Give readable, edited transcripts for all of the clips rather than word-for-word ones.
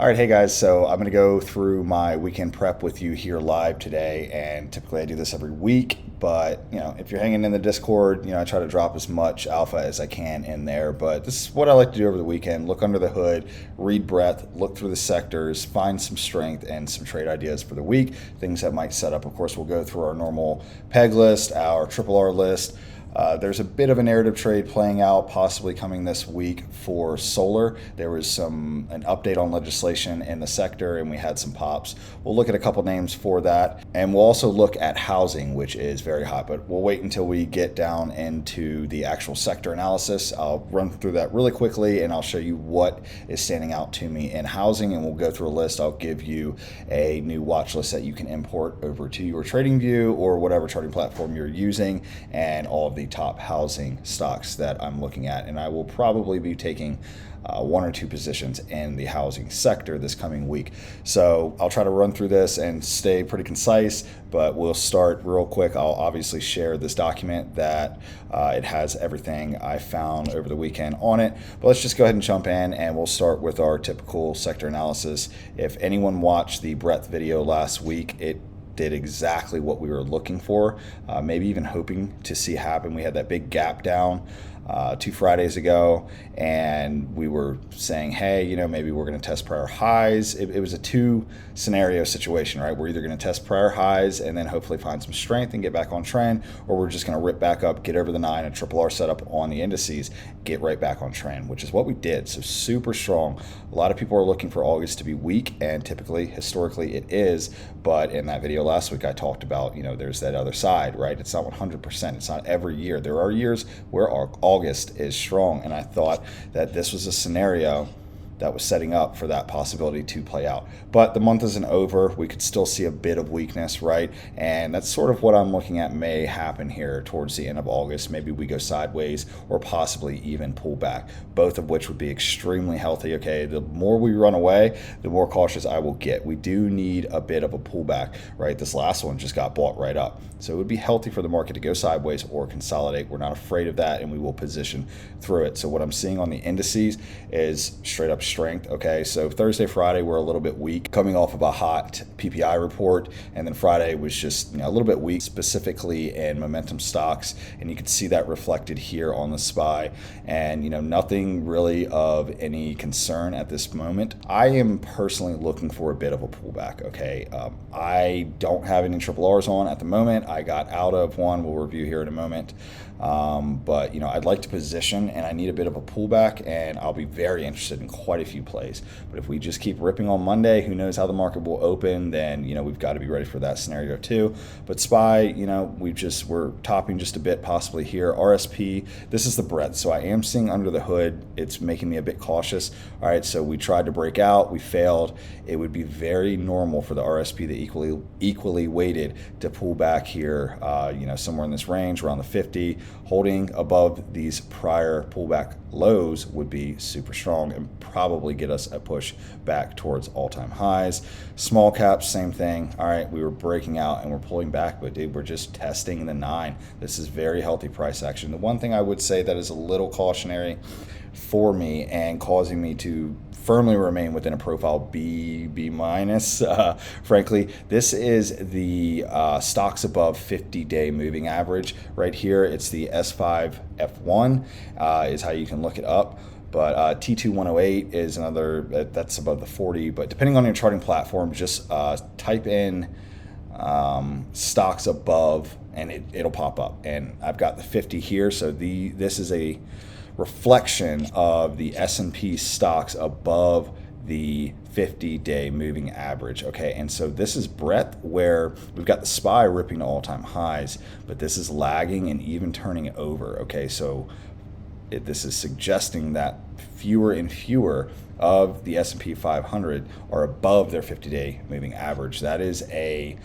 All right, hey guys, so I'm gonna go through my weekend prep with you here live today, and typically I do this every week, but if you're hanging in the Discord, I try to drop as much alpha as I can in there, but this is what I like to do over the weekend: look under the hood, read breadth, look through the sectors, find some strength and some trade ideas for the week, things that might set up. Of course, we'll go through our normal PEG list, our RRR list. There's a bit of a narrative trade playing out, possibly coming this week for solar. There was an update on legislation in the sector, and we had some pops. We'll look at a couple names for that, and we'll also look at housing, which is very hot, but we'll wait until we get down into the actual sector analysis. I'll run through that really quickly, and I'll show you what is standing out to me in housing, and we'll go through a list. I'll give you a new watch list that you can import over to your TradingView or whatever charting platform you're using, and all of the top housing stocks that I'm looking at. And I will probably be taking one or two positions in the housing sector this coming week. So I'll try to run through this and stay pretty concise, but we'll start real quick. I'll obviously share this document that it has everything I found over the weekend on it. But let's just go ahead and jump in, and we'll start with our typical sector analysis. If anyone watched the breadth video last week, it did exactly what we were looking for, maybe even hoping to see happen. We had that big gap down 2 Fridays ago, and we were saying, hey, maybe we're going to test prior highs. It was a 2 scenario situation, right? We're either going to test prior highs and then hopefully find some strength and get back on trend, or we're just going to rip back up, get over the 9, and RRR setup on the indices, get right back on trend, which is what we did. So super strong. A lot of people are looking for August to be weak, and typically, historically, it is. But in that video last week, I talked about, there's that other side, right? It's not 100%. It's not every year. There are years where August is strong, and I thought that this was a scenario that was setting up for that possibility to play out. But the month isn't over. We could still see a bit of weakness, right? And that's sort of what I'm looking at may happen here towards the end of August. Maybe we go sideways or possibly even pull back, both of which would be extremely healthy, okay? The more we run away, the more cautious I will get. We do need a bit of a pullback, right? This last one just got bought right up. So it would be healthy for the market to go sideways or consolidate. We're not afraid of that, and we will position through it. So what I'm seeing on the indices is straight up strength, okay? So Thursday, Friday, we're a little bit weak, coming off of a hot PPI report, and then Friday was just a little bit weak, specifically in momentum stocks, and you can see that reflected here on the SPY, and nothing really of any concern at this moment. I am personally looking for a bit of a pullback, okay? I don't have any RRRs on at the moment. I got out of one, we'll review here in a moment. But I'd like to position, and I need a bit of a pullback, and I'll be very interested in quite a few plays. But if we just keep ripping on Monday, who knows how the market will open, then we've got to be ready for that scenario too. But SPY, we're topping just a bit possibly here. RSP, this is the breadth, so I am seeing under the hood. It's making me a bit cautious. All right, so we tried to break out, we failed. It would be very normal for the RSP, the equally weighted, to pull back here, somewhere in this range around the 50. Holding above these prior pullback lows would be super strong and probably get us a push back towards all-time highs. Small caps, same thing. All right, we were breaking out and we're pulling back, but dude, we're just testing the 9. This is very healthy price action. The one thing I would say that is a little cautionary for me and causing me to firmly remain within a profile B minus. Frankly, this is the stocks above 50-day moving average right here. It's the S5F1 is how you can look it up. But T2108 is another, that's above the 40. But depending on your charting platform, just type in stocks above and it'll pop up. And I've got the 50 here. So this is a reflection of the S&P stocks above the 50-day moving average, okay? And so this is breadth, where we've got the SPY ripping to all-time highs, but this is lagging and even turning over, okay? So this is suggesting that fewer and fewer of the S&P 500 are above their 50-day moving average. That is a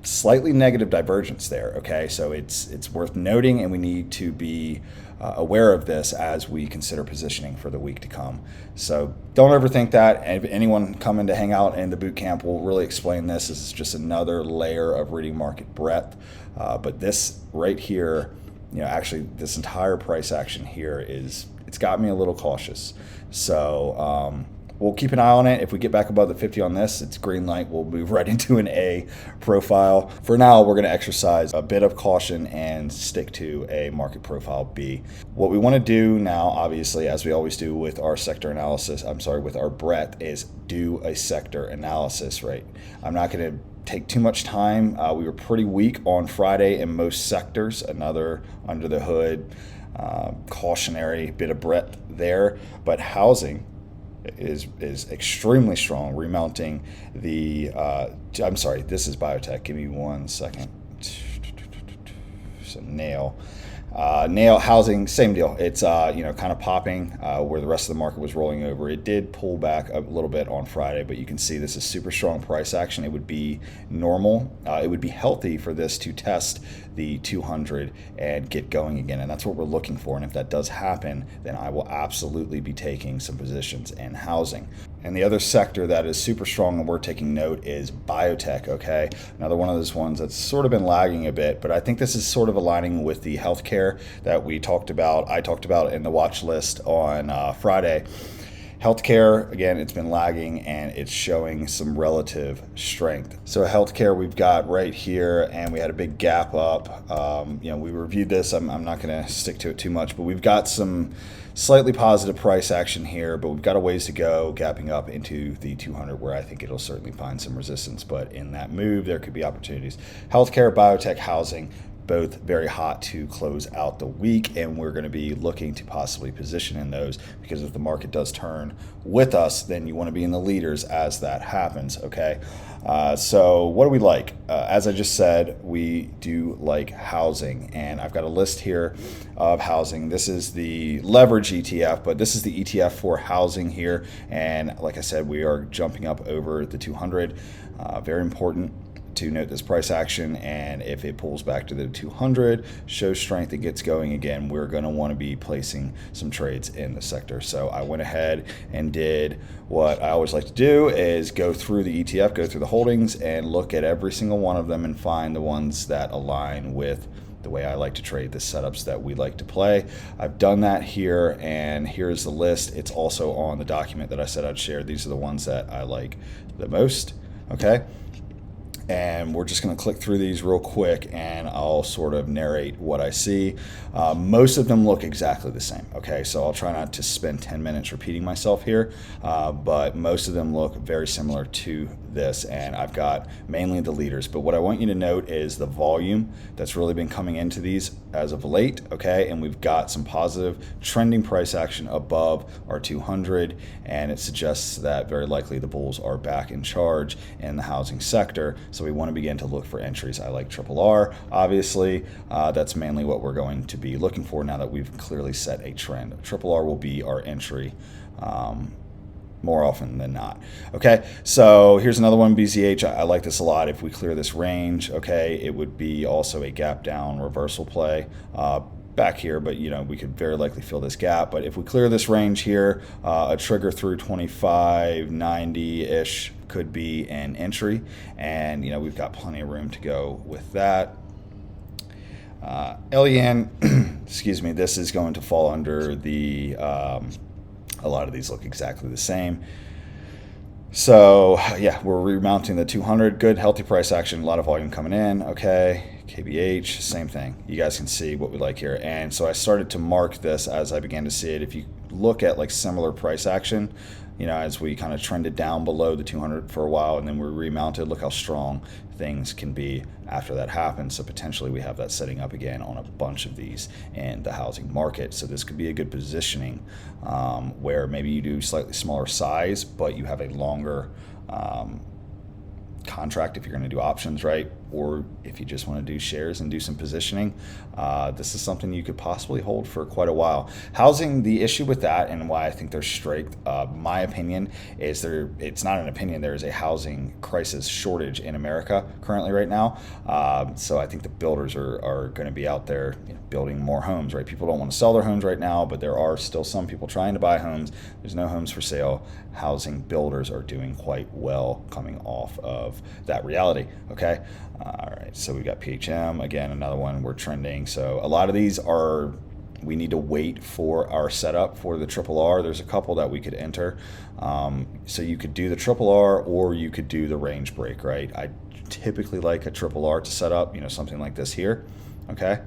slightly negative divergence there, okay? So it's worth noting, and we need to be aware of this as we consider positioning for the week to come. So don't overthink that. And if anyone coming to hang out in the boot camp will really explain this. This is just another layer of reading market breadth. But this right here, actually this entire price action here it's got me a little cautious. So we'll keep an eye on it. If we get back above the 50 on this, it's green light. We'll move right into an A profile. For now, we're going to exercise a bit of caution and stick to a market profile B. What we want to do now, obviously, as we always do with our sector analysis, with our breadth, is do a sector analysis, right? I'm not going to take too much time. We were pretty weak on Friday in most sectors. Another under the hood cautionary bit of breadth there, but housing is extremely strong, remounting the this is biotech. Give me 1 second. So nail housing, same deal. It's kind of popping where the rest of the market was rolling over. It did pull back a little bit on Friday, but you can see this is super strong price action. It would be normal. It would be healthy for this to test the 200 and get going again, and that's what we're looking for. And if that does happen, then I will absolutely be taking some positions in housing. And the other sector that is super strong and we're taking note is biotech, okay? Another one of those ones that's sort of been lagging a bit, but I think this is sort of aligning with the healthcare that I talked about in the watch list on Friday. Healthcare, again, it's been lagging and it's showing some relative strength. So healthcare we've got right here, and we had a big gap up. We reviewed this. I'm not going to stick to it too much, but we've got some slightly positive price action here, but we've got a ways to go, gapping up into the 200 where I think it'll certainly find some resistance. But in that move, there could be opportunities. Healthcare, biotech, housing, both very hot to close out the week, and we're going to be looking to possibly position in those, because if the market does turn with us, then you want to be in the leaders as that happens, okay? So what do we like? As I just said, we do like housing, and I've got a list here of housing. This is the leverage ETF, but this is the ETF for housing here, and like I said, we are jumping up over the 200. Very important to note this price action, and if it pulls back to the 200, shows strength, and gets going again, we're going to want to be placing some trades in the sector. So I went ahead and did what I always like to do, is go through the ETF, go through the holdings, and look at every single one of them and find the ones that align with the way I like to trade, the setups that we like to play. I've done that here, and here's the list. It's also on the document that I said I'd share. These are the ones that I like the most, okay? And we're just going to click through these real quick, and I'll sort of narrate what I see. Most of them look exactly the same, okay? So I'll try not to spend 10 minutes repeating myself here, but most of them look very similar to this, and I've got mainly the leaders. But what I want you to note is the volume that's really been coming into these as of late, okay? And we've got some positive trending price action above our 200, and it suggests that very likely the bulls are back in charge in the housing sector. So we want to begin to look for entries. I like RRR, obviously. That's mainly what we're going to be looking for now that we've clearly set a trend. RRR will be our entry more often than not. Okay, so here's another one, BZH. I like this a lot. If we clear this range, okay, it would be also a gap down reversal play back here, but we could very likely fill this gap. But if we clear this range here, a trigger through 25.90-ish could be an entry, and we've got plenty of room to go with that. LEN, excuse me, this is going to fall under the a lot of these look exactly the same. So yeah, we're remounting the 200. Good, healthy price action, a lot of volume coming in. Okay, KBH, same thing. You guys can see what we like here. And so I started to mark this as I began to see it. If you look at like similar price action, as we kind of trended down below the 200 for a while, and then we remounted, look how strong things can be after that happens. So potentially we have that setting up again on a bunch of these in the housing market. So this could be a good positioning where maybe you do slightly smaller size, but you have a longer contract if you're going to do options, right? Or if you just want to do shares and do some positioning, this is something you could possibly hold for quite a while. Housing, the issue with that and why I think there's strength, my opinion is it's not an opinion, there is a housing crisis shortage in America currently right now. So I think the builders are going to be out there building more homes, right? People don't want to sell their homes right now, but there are still some people trying to buy homes. There's no homes for sale. Housing builders are doing quite well coming off of that reality, okay? All right, so we got PHM, again, another one we're trending. So a lot of these are we need to wait for our setup for the triple R. There's a couple that we could enter. So you could do the triple R or you could do the range break, right? I typically like a triple R to set up, something like this here, okay?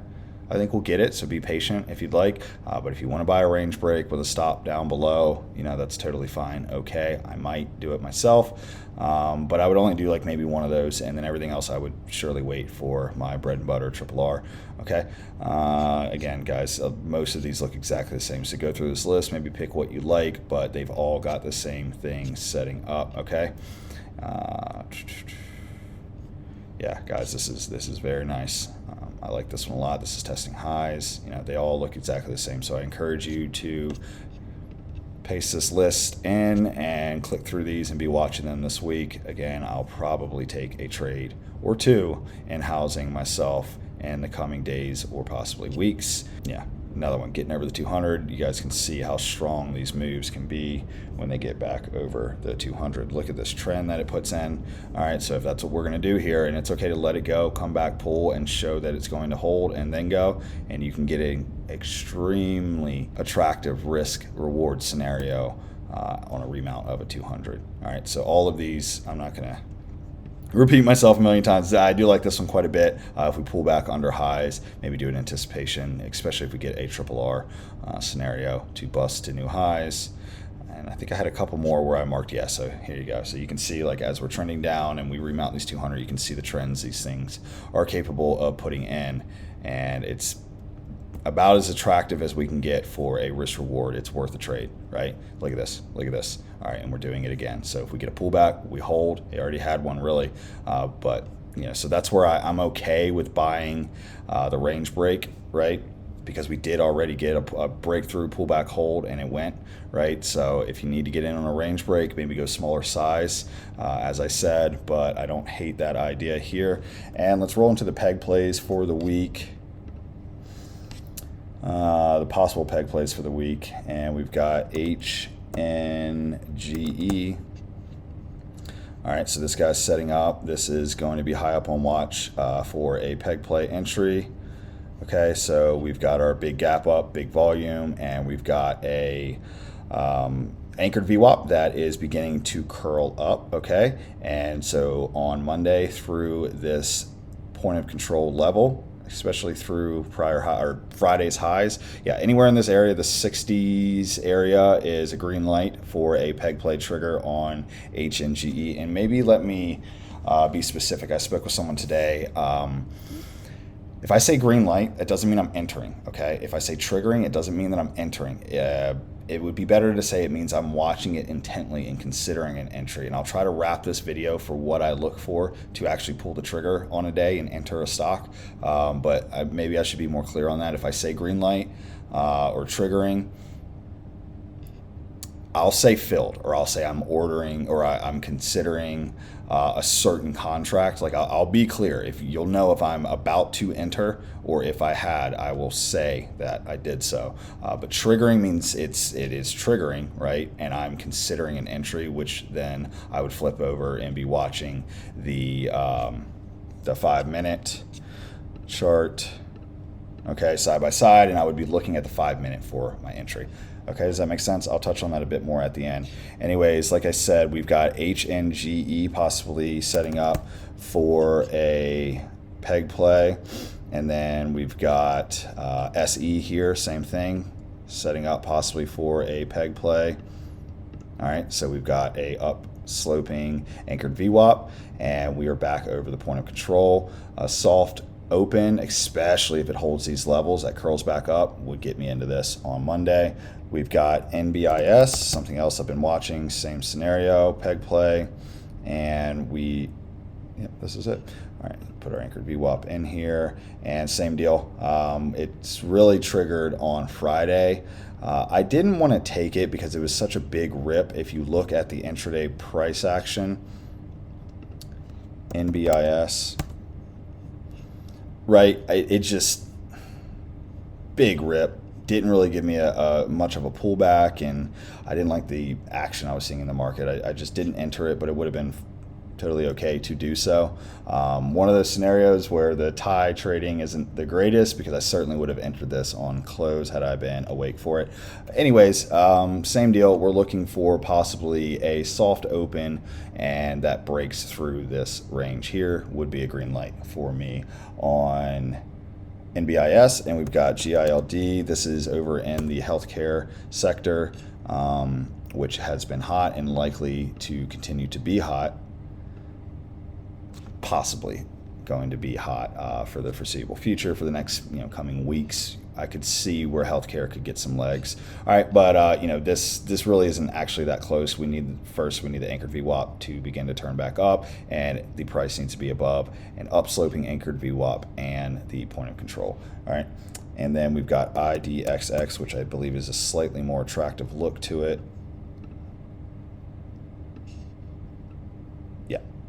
I think we'll get it, so be patient if you'd like. But if you want to buy a range break with a stop down below, that's totally fine. Okay, I might do it myself, but I would only do like maybe one of those, and then everything else I would surely wait for my bread and butter triple R. Okay, again, guys, most of these look exactly the same. So go through this list, maybe pick what you like, but they've all got the same thing setting up. Okay. Yeah, guys, this is very nice. I like this one a lot. This is testing highs. They all look exactly the same. So I encourage you to paste this list in and click through these and be watching them this week. Again, I'll probably take a trade or two in housing myself in the coming days or possibly weeks. Yeah. Another one getting over the 200. You guys can see how strong these moves can be when they get back over the 200. Look at this trend that it puts in. All right, so if that's what we're going to do here, and it's okay to let it go, come back, pull, and show that it's going to hold and then go, and you can get an extremely attractive risk reward scenario on a remount of a 200. All right, so all of these, I'm not going to repeat myself a million times. I do like this one quite a bit. If we pull back under highs, maybe do an anticipation, especially if we get a triple R scenario to bust to new highs. And I think I had a couple more where I marked yes. So here you go. So you can see, like, as we're trending down and we remount these 200, you can see the trends these things are capable of putting in, and it's about as attractive as we can get for a risk reward. It's worth the trade, right? Look at this, look at this. All right, and we're doing it again. So if we get a pullback, we hold. They already had one really, but so that's where I'm okay with buying the range break, right? Because we did already get a breakthrough pullback hold and it went, right? So if you need to get in on a range break, maybe go smaller size, as I said, but I don't hate that idea here. And let's roll into the peg plays for the week. The possible peg plays for the week, and we've got HNGE. All right, so this guy's setting up. This is going to be high up on watch for a peg play entry. Okay, so we've got our big gap up, big volume, and we've got a anchored VWAP that is beginning to curl up. Okay, and so on Monday through this point of control level, especially through Friday's highs. Yeah, anywhere in this area, the 60s area is a green light for a peg play trigger on HNGE. And maybe let me be specific. I spoke with someone today. If I say green light, it doesn't mean I'm entering, okay? If I say triggering, it doesn't mean that I'm entering. It would be better to say it means I'm watching it intently and considering an entry. And I'll try to wrap this video for what I look for to actually pull the trigger on a day and enter a stock. But maybe I should be more clear on that. If I say green light or triggering, I'll say filled, or I'll say I'm ordering, or I'm considering a certain contract. Like I'll be clear. If you'll know if I'm about to enter, or if I had, I will say that I did so. But triggering means it is triggering, right? And I'm considering an entry, which then I would flip over and be watching the 5-minute chart, okay, side by side, and I would be looking at the 5-minute for my entry. Okay, does that make sense? I'll touch on that a bit more at the end. Anyways, like I said, we've got HNGE possibly setting up for a peg play. And then we've got SE here, same thing, setting up possibly for a peg play. All right, so we've got a up sloping anchored VWAP, and we are back over the point of control. A soft open, especially if it holds these levels, that curls back up, would get me into this on Monday. We've got NBIS, something else I've been watching, same scenario, peg play, and this is it. All right, put our anchored VWAP in here, and same deal. It's really triggered on Friday. I didn't want to take it because it was such a big rip. If you look at the intraday price action, NBIS, right, it just big rip. Didn't really give me a much of a pullback, and I didn't like the action I was seeing in the market. I just didn't enter it, but it would have been totally okay to do so. One of those scenarios where the tie trading isn't the greatest, because I certainly would have entered this on close had I been awake for it. Anyways, same deal. We're looking for possibly a soft open, and that breaks through this range here would be a green light for me on NBIS. And we've got GILD. This is over in the healthcare sector, which has been hot and likely to continue to be hot. Possibly going to be hot for the foreseeable future. For the next coming weeks, I could see where healthcare could get some legs. All right, but this really isn't actually that close. We need the anchored VWAP to begin to turn back up, and the price needs to be above an upsloping anchored VWAP and the point of control. All right, and then we've got IDXX, which I believe is a slightly more attractive look to it.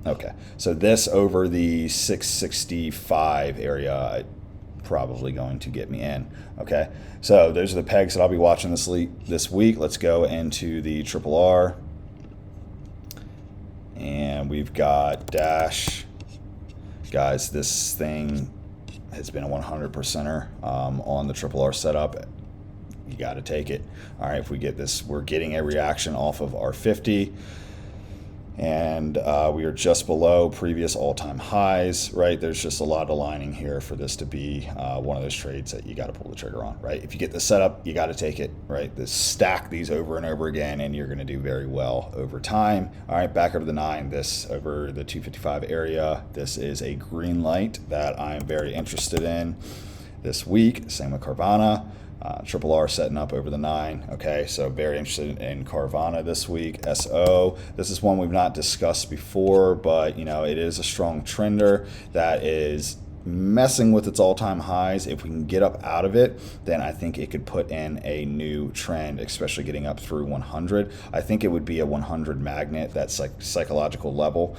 Okay, so this over the 665 area, probably going to get me in. Okay, so those are the pegs that I'll be watching this week. Let's go into the RRR, and we've got Dash. Guys, this thing has been a 100%er on the RRR setup. You got to take it. All right, if we get this, we're getting a reaction off of our 50. And we are just below previous all-time highs, right? There's just a lot of aligning here for this to be one of those trades that you got to pull the trigger on, right? If you get the setup, you got to take it, right? Stack these over and over again, and you're going to do very well over time. All right, back over the 9, this over the 255 area. This is a green light that I'm very interested in this week. Same with Carvana. RRR setting up over the 9. Okay, so very interested in Carvana this week. SO, this is one we've not discussed before, but it is a strong trender that is messing with its all-time highs. If we can get up out of it, then I think it could put in a new trend, especially getting up through 100. I think it would be a 100 magnet, that's like psychological level,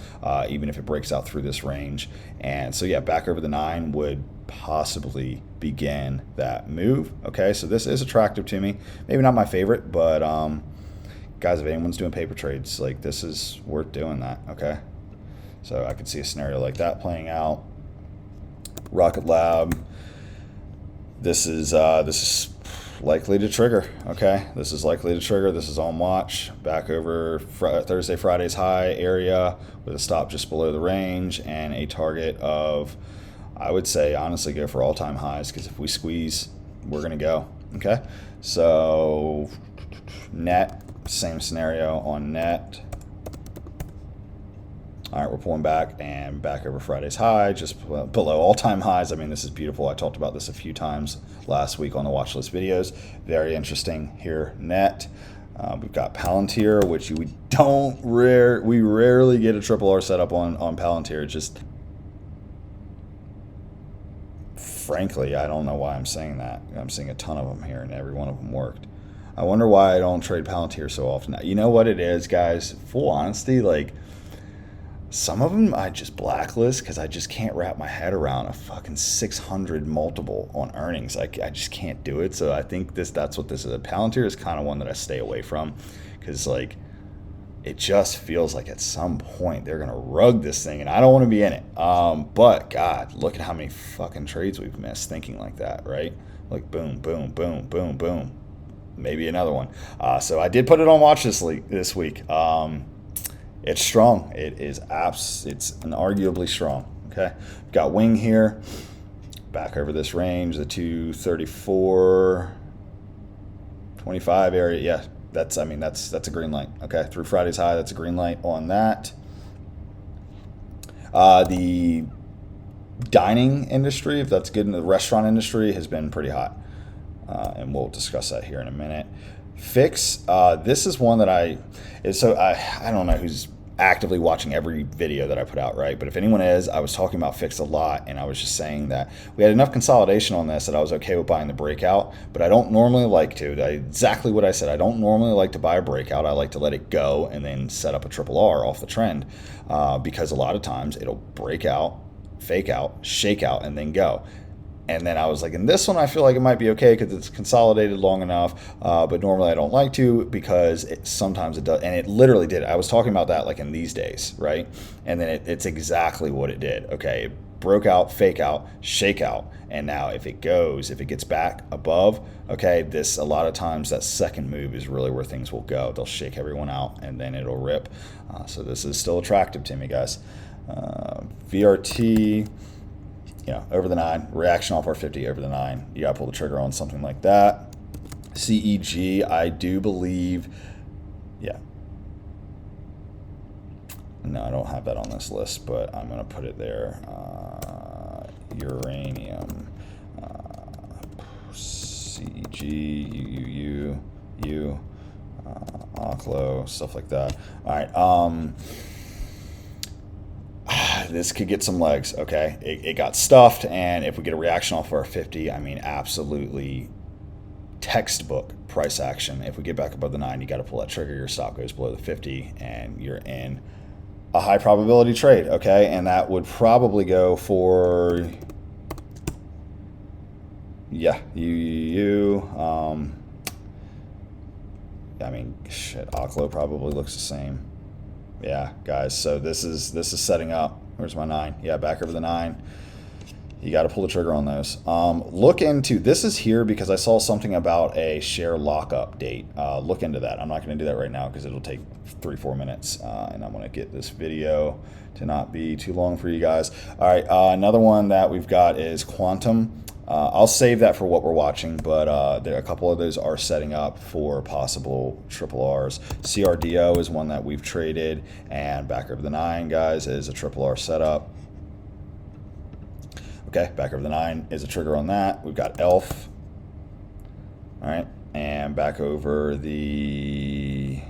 even if it breaks out through this range. And so yeah, back over the 9 would possibly begin that move. Okay, so this is attractive to me. Maybe not my favorite, but guys, if anyone's doing paper trades, like, this is worth doing that. Okay, so I could see a scenario like that playing out. Rocket Lab, this is likely to trigger. Okay, this is likely to trigger. This is on watch. Back over Thursday, Friday's high area with a stop just below the range and a target of, I would say, honestly, go for all-time highs, because if we squeeze, we're going to go. Okay, so net, same scenario on net. All right, we're pulling back and back over Friday's high, just below all-time highs. I mean, this is beautiful. I talked about this a few times last week on the watch list videos. Very interesting here, net. We've got Palantir, which we rarely get a RRR setup on Palantir. Just frankly, I don't know why I'm saying that. I'm seeing a ton of them here, and every one of them worked. I wonder why I don't trade Palantir so often. You know what it is, guys? Full honesty, like, some of them I just blacklist because I just can't wrap my head around a fucking 600 multiple on earnings. I just can't do it. So I think that's what this is. Palantir is kind of one that I stay away from, because, like, it just feels like at some point they're going to rug this thing, and I don't want to be in it. But, God, look at how many fucking trades we've missed thinking like that, right? Like, boom, boom, boom, boom, boom. Maybe another one. So I did put it on watch this week. It's strong. It's unarguably strong. Okay, we've got Wing here, back over this range, the 234.25 area. Yeah, that's a green light. Okay, through Friday's high, that's a green light on that. The dining industry, if that's good, in the restaurant industry, has been pretty hot, and we'll discuss that here in a minute. Fix, this is one that I don't know who's actively watching every video that I put out, right? But if anyone is, I was talking about Fix a lot, and I was just saying that we had enough consolidation on this that I was okay with buying the breakout, but I don't normally like to. Exactly what I said. I don't normally like to buy a breakout. I like to let it go and then set up a RRR off the trend, because a lot of times it'll break out, fake out, shake out, and then go. And then I was like, in this one, I feel like it might be okay because it's consolidated long enough. But normally I don't like to because sometimes it does. And it literally did. I was talking about that like in these days, right? And then it's exactly what it did. Okay, it broke out, fake out, shake out. And now if it gets back above, okay, a lot of times that second move is really where things will go. They'll shake everyone out and then it'll rip. So this is still attractive to me, guys. VRT. Over the 9, reaction off R50 over the 9. You got to pull the trigger on something like that. CEG, I do believe, no, I don't have that on this list, but I'm going to put it there. Uranium, CEG, UUU, oklo, stuff like that. All right. This could get some legs, okay? It got stuffed, and if we get a reaction off our 50, I mean, absolutely textbook price action. If we get back above the 9, you got to pull that trigger. Your stop goes below the 50, and you're in a high probability trade, okay? And that would probably go for, UUU. I mean, shit, oklo probably looks the same. Yeah, guys, so this is setting up. Where's my 9? Yeah, back over the 9. You got to pull the trigger on those. Look into, this is here because I saw something about a share lockup date. Look into that. I'm not going to do that right now because it'll take 3-4 minutes, and I'm going to get this video to not be too long for you guys. All right, another one that we've got is Quantum. I'll save that for what we're watching, but a couple of those are setting up for possible triple Rs. CRDO is one that we've traded, and back over the 9, guys, is a triple R setup. Okay, back over the 9 is a trigger on that. We've got ELF. All right, and back over the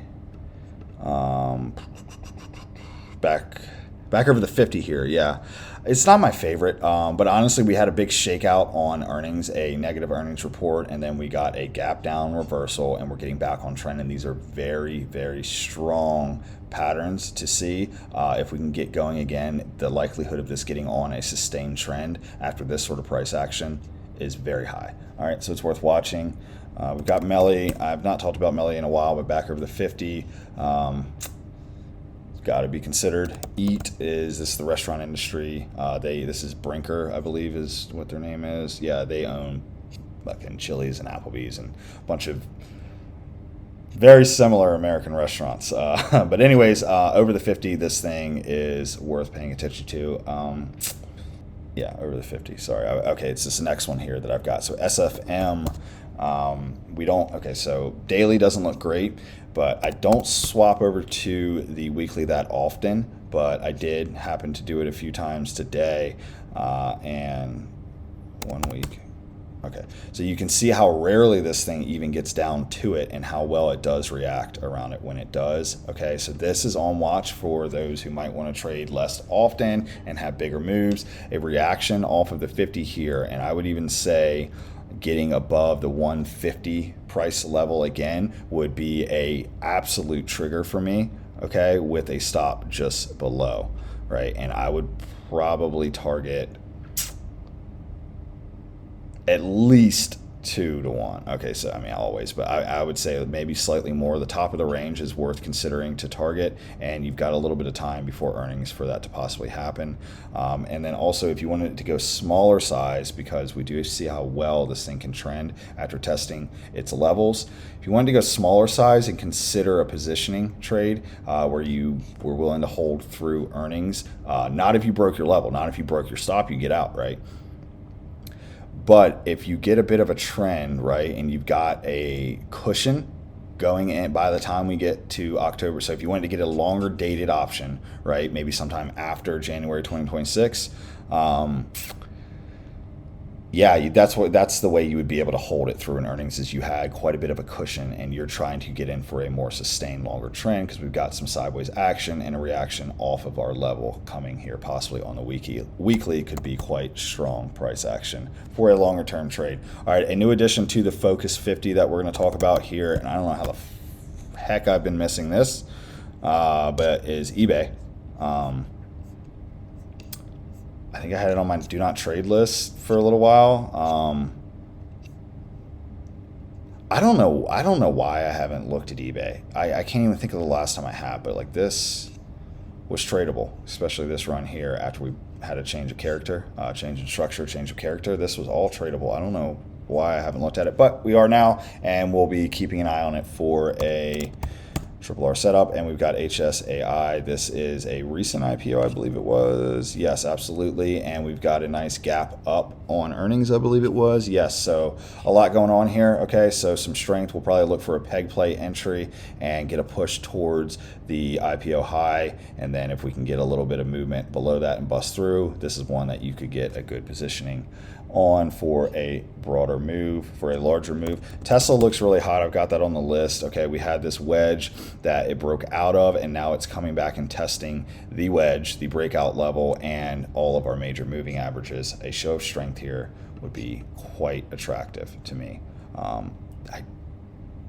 back over the 50 here. Yeah. It's not my favorite, but honestly, we had a big shakeout on earnings, a negative earnings report, and then we got a gap down reversal, and we're getting back on trend. And these are very, very strong patterns to see. If we can get going again, the likelihood of this getting on a sustained trend after this sort of price action is very high. All right, so it's worth watching. We've got MELI. I've not talked about MELI in a while, but back over the 50. Got to be considered. This is the restaurant industry. This is Brinker, I believe is what their name is. Yeah, they own fucking Chili's and Applebee's and a bunch of very similar American restaurants. But anyways, over the 50, this thing is worth paying attention to. Over the 50, sorry. Okay, it's this next one here that I've got. So SFM, so daily doesn't look great, but I don't swap over to the weekly that often, but I did happen to do it a few times today, and 1 week. Okay, so you can see how rarely this thing even gets down to it and how well it does react around it when it does. Okay, so this is on watch for those who might want to trade less often and have bigger moves. A reaction off of the 50 here, and I would even say getting above the 150 price level again would be a absolute trigger for me, okay, with a stop just below, right? And I would probably target at least 2 to 1. Okay, so I mean always, but I would say maybe slightly more. The top of the range is worth considering to target, and you've got a little bit of time before earnings for that to possibly happen. And then also if you wanted it to go smaller size, because we do see how well this thing can trend after testing its levels. If you wanted to go smaller size and consider a positioning trade where you were willing to hold through earnings, not if you broke your level, not if you broke your stop, you get out, right? But if you get a bit of a trend, right, and you've got a cushion going in by the time we get to October, so if you wanted to get a longer dated option, right, maybe sometime after January 2026, that's the way you would be able to hold it through in earnings, is you had quite a bit of a cushion and you're trying to get in for a more sustained longer trend because we've got some sideways action and a reaction off of our level coming here, possibly on the weekly could be quite strong price action for a longer term trade. All right, a new addition to the Focus 50 that we're going to talk about here, and I don't know how the heck I've been missing this, but is eBay. I think I had it on my do not trade list for a little while. I don't know why I haven't looked at eBay. I can't even think of the last time I have, but like this was tradable, especially this run here after we had a change of character, change in structure, change of character. This was all tradable. I don't know why I haven't looked at it, but we are now, and we'll be keeping an eye on it for a triple R setup. And we've got HSAI. This is a recent IPO, I believe it was. Yes, absolutely. And we've got a nice gap up on earnings, I believe it was. Yes, so a lot going on here. Okay, so some strength. We'll probably look for a peg play entry and get a push towards the IPO high. And then if we can get a little bit of movement below that and bust through, this is one that you could get a good positioning on for a broader move, for a larger move. Tesla looks really hot. I've got that on the list. Okay, we had this wedge that it broke out of, and now it's coming back and testing the wedge, the breakout level, and all of our major moving averages. A show of strength here would be quite attractive to me. I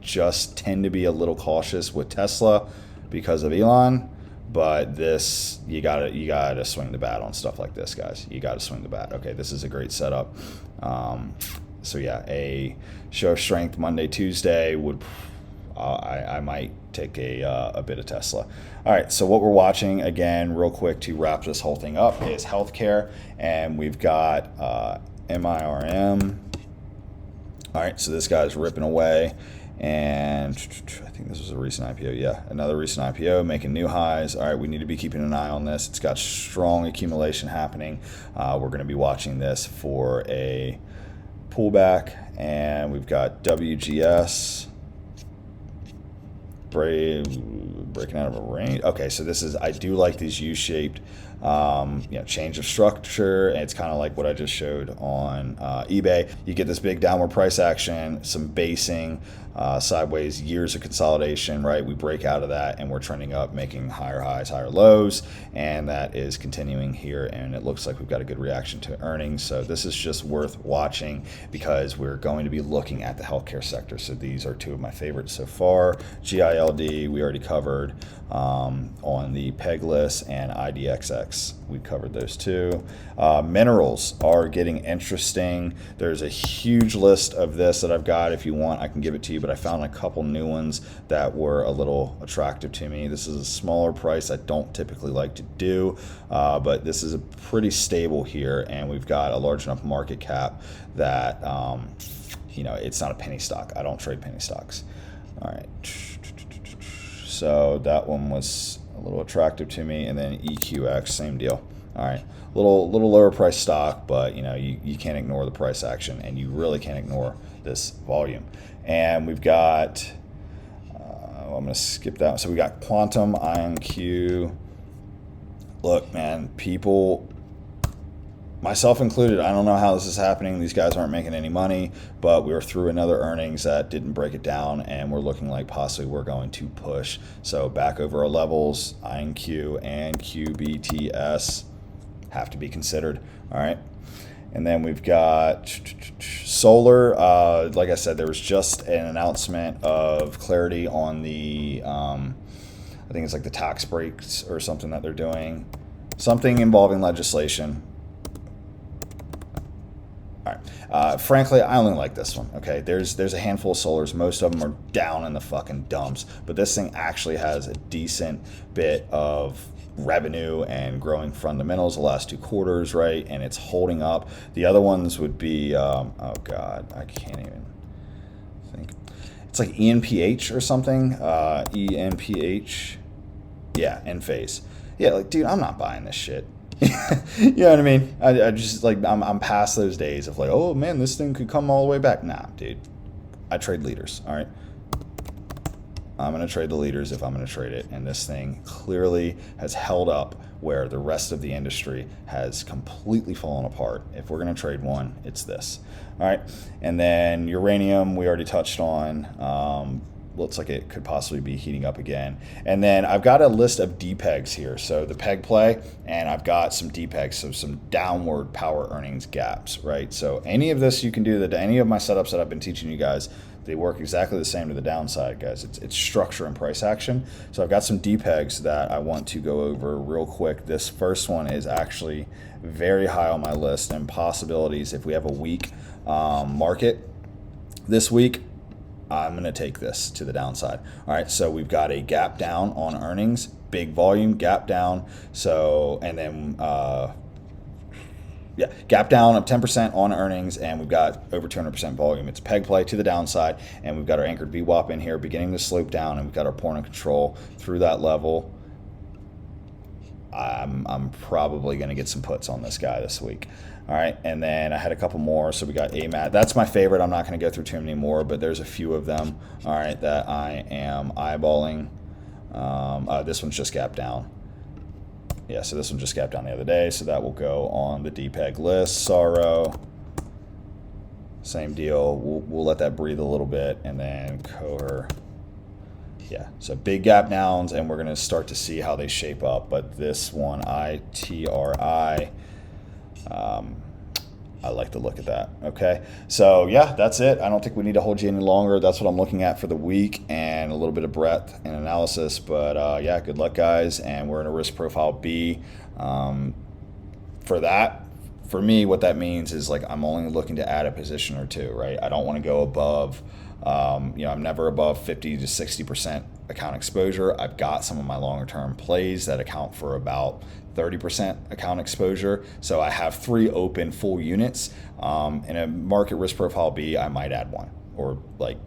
just tend to be a little cautious with Tesla because of Elon. But this, you gotta swing the bat on stuff like this, guys. You gotta swing the bat. Okay, this is a great setup. So yeah, a show of strength Monday, Tuesday would. I might take a bit of Tesla. All right, so what we're watching again, real quick to wrap this whole thing up, is healthcare, and we've got MIRM. All right, so this guy's ripping away. And I think this was a recent IPO. Yeah, another recent IPO making new highs. All right, we need to be keeping an eye on this. It's got strong accumulation happening. We're going to be watching this for a pullback. And we've got WGS breaking out of a range. Okay, so this is, I do like these U-shaped change of structure, and it's kind of like what I just showed on eBay. You get this big downward price action, some basing, sideways, years of consolidation, right? We break out of that and we're trending up, making higher highs, higher lows, and that is continuing here, and it looks like we've got a good reaction to earnings. So this is just worth watching because we're going to be looking at the healthcare sector. So these are two of my favorites so far. GILD we already covered on the peg list, and IDXX we covered those two. Minerals are getting interesting. There's a huge list of this that I've got. If you want, I can give it to you, but I found a couple new ones that were a little attractive to me. This is a smaller price I don't typically like to do, but this is a pretty stable here, and we've got a large enough market cap that it's not a penny stock. I don't trade penny stocks. All right, so that one was a little attractive to me, and then EQX, same deal. All right, little lower price stock, but you can't ignore the price action, and you really can't ignore this volume. And we've got I'm gonna skip that. So we got Quantum, IONQ. Look, man, people, myself included, I don't know how this is happening. These guys aren't making any money, but we were through another earnings that didn't break it down, and we're looking like possibly we're going to push. So back over our levels, IONQ and QBTS have to be considered. All right. And then we've got solar. Like I said, there was just an announcement of clarity on the, I think it's like the tax breaks or something that they're doing. Something involving legislation. All right. Frankly, I only like this one. Okay, there's a handful of solars. Most of them are down in the fucking dumps, but this thing actually has a decent bit of revenue and growing fundamentals the last 2 quarters, right? And it's holding up. The other ones would be, oh God, I can't even think. It's like ENPH or something. ENPH. Yeah, Enphase. Yeah, like, dude, I'm not buying this shit. You know what I mean? I just like, I'm past those days of like, oh man, this thing could come all the way back. Nah, dude. I trade leaders, all right? I'm going to trade the leaders if I'm going to trade it. And this thing clearly has held up where the rest of the industry has completely fallen apart. If we're going to trade one, it's this. All right. And then uranium, we already touched on. Looks like it could possibly be heating up again. And then I've got a list of DPEGs here. So the peg play, and I've got some DPEGs, so some downward power earnings gaps, right? So any of this you can do, that any of my setups that I've been teaching you guys, they work exactly the same to the downside, guys. It's structure and price action. So I've got some DPEGs that I want to go over real quick. This first one is actually very high on my list, and possibilities if we have a weak market this week, I'm going to take this to the downside. All right, so we've got a gap down on earnings, big volume, gap down. So, and then, gap down of 10% on earnings, and we've got over 200% volume. It's a peg play to the downside, and we've got our anchored VWAP in here beginning to slope down, and we've got our point of control through that level. I'm probably going to get some puts on this guy this week. All right, and then I had a couple more. So we got AMAT. That's my favorite. I'm not going to go through too many more, but there's a few of them, all right, that I am eyeballing. This one's just gapped down. Yeah, so this one just gapped down the other day, so that will go on the DPEG list. SARO, same deal. We'll let that breathe a little bit, and then COHR. Yeah, so big gap downs, and we're going to start to see how they shape up. But this one, ITRI, I like the look at that. Okay, so yeah, that's it. I don't think we need to hold you any longer. That's what I'm looking at for the week, and a little bit of breadth and analysis. But yeah, good luck, guys. And we're in a risk profile B. For that, for me, what that means is like I'm only looking to add a position or two, right? I don't want to go above. I'm never above 50 to 60% account exposure. I've got some of my longer term plays that account for about 30% account exposure. So I have 3 open full units. In a market risk profile B, I might add one, or like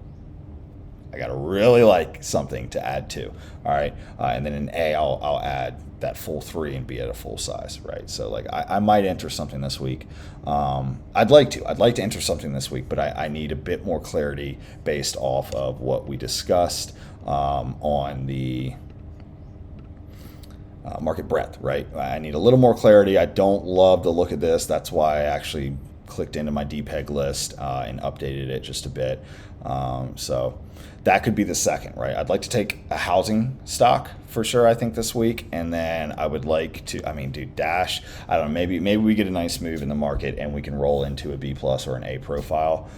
I got to really like something to add to. All right. And then in A, I'll add that full 3 and be at a full size, right? So like I might enter something this week. I'd like to enter something this week, but I need a bit more clarity based off of what we discussed on the market breadth, right? I need a little more clarity. I don't love the look of this. That's why I actually clicked into my DPEG list and updated it just a bit. So that could be the second, right? I'd like to take a housing stock for sure, I think, this week. And then I would like to, Dash, I don't know, maybe we get a nice move in the market and we can roll into a B plus or an A profile.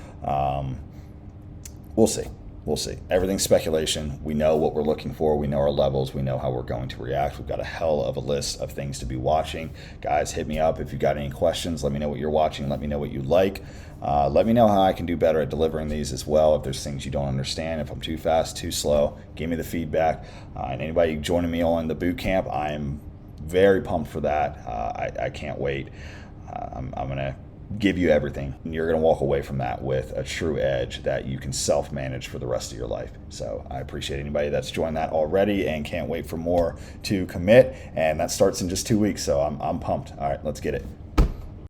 We'll see. We'll see. Everything's speculation. We know what we're looking for. We know our levels. We know how we're going to react. We've got a hell of a list of things to be watching. Guys, hit me up if you've got any questions. Let me know what you're watching. Let me know what you like. Let me know how I can do better at delivering these as well. If there's things you don't understand, if I'm too fast, too slow, give me the feedback. And anybody joining me on the boot camp, I'm very pumped for that. I can't wait. I'm going to give you everything, and you're going to walk away from that with a true edge that you can self-manage for the rest of your life. So I appreciate anybody that's joined that already and can't wait for more to commit, and that starts in just 2 weeks, so I'm pumped. All right, let's get it.